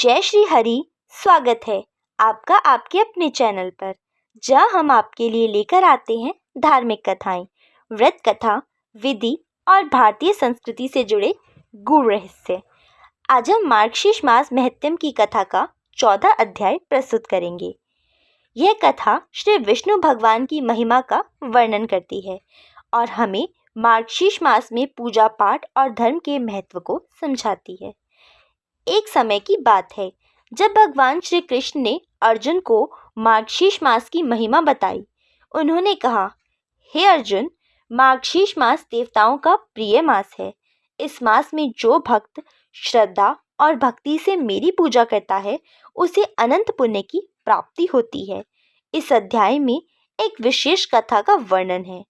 जय श्री हरि। स्वागत है आपका आपके अपने चैनल पर, जहाँ हम आपके लिए लेकर आते हैं धार्मिक कथाएं, व्रत कथा, विधि और भारतीय संस्कृति से जुड़े गूढ़ रहस्य। आज हम मार्गशीर्ष मास महत्म की कथा का 14 अध्याय प्रस्तुत करेंगे। यह कथा श्री विष्णु भगवान की महिमा का वर्णन करती है और हमें मार्गशीर्ष मास में पूजा पाठ और धर्म के महत्व को समझाती है। एक समय की बात है जब भगवान श्री कृष्ण ने अर्जुन को मार्गशीर्ष मास की महिमा बताई। उन्होंने कहा, हे अर्जुन, मार्गशीर्ष मास देवताओं का प्रिय मास है। इस मास में जो भक्त श्रद्धा और भक्ति से मेरी पूजा करता है उसे अनंत पुण्य की प्राप्ति होती है। इस अध्याय में एक विशेष कथा का वर्णन है।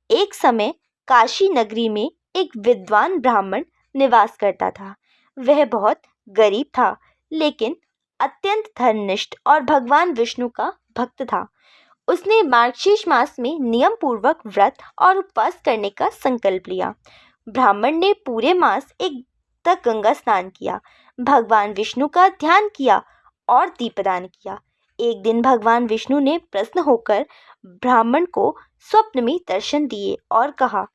एक समय काशी नगरी में एक विद्वान ब्राह्मण निवास करता था। वह बहुत गरीब था, लेकिन अत्यंत धर्मनिष्ठ और भगवान विष्णु का भक्त था। उसने मार्गशीर्ष मास में नियम पूर्वक व्रत और उपवास करने का संकल्प लिया। ब्राह्मण ने पूरे मास एक तक गंगा स्नान किया, भगवान विष्णु का ध्यान किया और दीपदान किया। एक दिन भगवान विष्णु ने प्रसन्न होकर ब्राह्मण को स्वप्न में दर्शन दिए और कहा,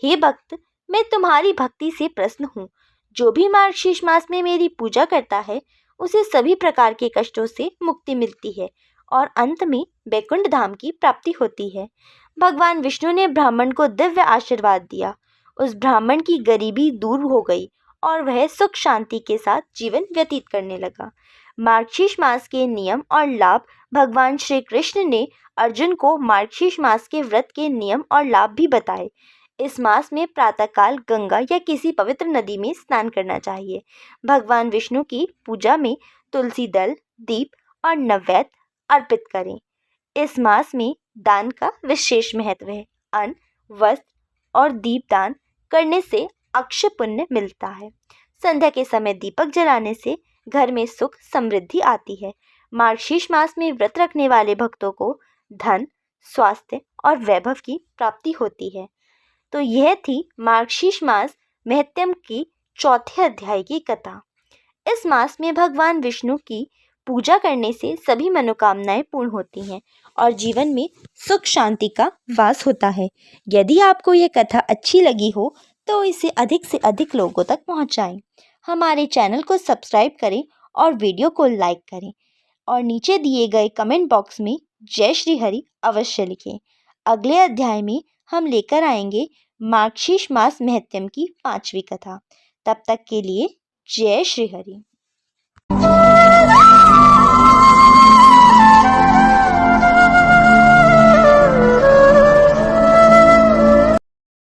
हे भक्त, मैं तुम्हारी भक्ति से प्रसन्न हूँ। जो भी मार्गशीर्ष मास में मेरी पूजा करता है उसे सभी प्रकार के कष्टों से मुक्ति मिलती है और अंत में वैकुंठ धाम की प्राप्ति होती है। भगवान विष्णु ने ब्राह्मण को दिव्य आशीर्वाद दिया। उस ब्राह्मण की गरीबी दूर हो गई और वह सुख शांति के साथ जीवन व्यतीत करने लगा। मार्गशीर्ष मास के नियम और लाभ भगवान श्री कृष्ण ने अर्जुन को मार्गशीर्ष मास के व्रत के नियम और लाभ भी बताए। इस मास में प्रातःकाल गंगा या किसी पवित्र नदी में स्नान करना चाहिए। भगवान विष्णु की पूजा में तुलसी दल, दीप और नैवेद्य अर्पित करें। इस मास में दान का विशेष महत्व है। अन्न, वस्त्र और दीप दान करने से अक्षय पुण्य मिलता है। संध्या के समय दीपक जलाने से घर में सुख समृद्धि आती है। मार्गशीर्ष मास में व्रत रखने वाले भक्तों को धन, स्वास्थ्य और वैभव की प्राप्ति होती है। तो यह थी मार्गशीर्ष मास महत्म की चौथे अध्याय की कथा। इस मास में भगवान विष्णु की पूजा करने से सभी मनोकामनाएं पूर्ण होती हैं और जीवन में सुख शांति का वास होता है। यदि आपको यह कथा अच्छी लगी हो तो इसे अधिक से अधिक लोगों तक पहुंचाएं। हमारे चैनल को सब्सक्राइब करें और वीडियो को लाइक करें और नीचे दिए गए कमेंट बॉक्स में जय श्री हरि अवश्य लिखें। अगले अध्याय में हम लेकर आएंगे मार्गशीर्ष मास महत्म की 5वीं कथा। तब तक के लिए जय श्री हरि।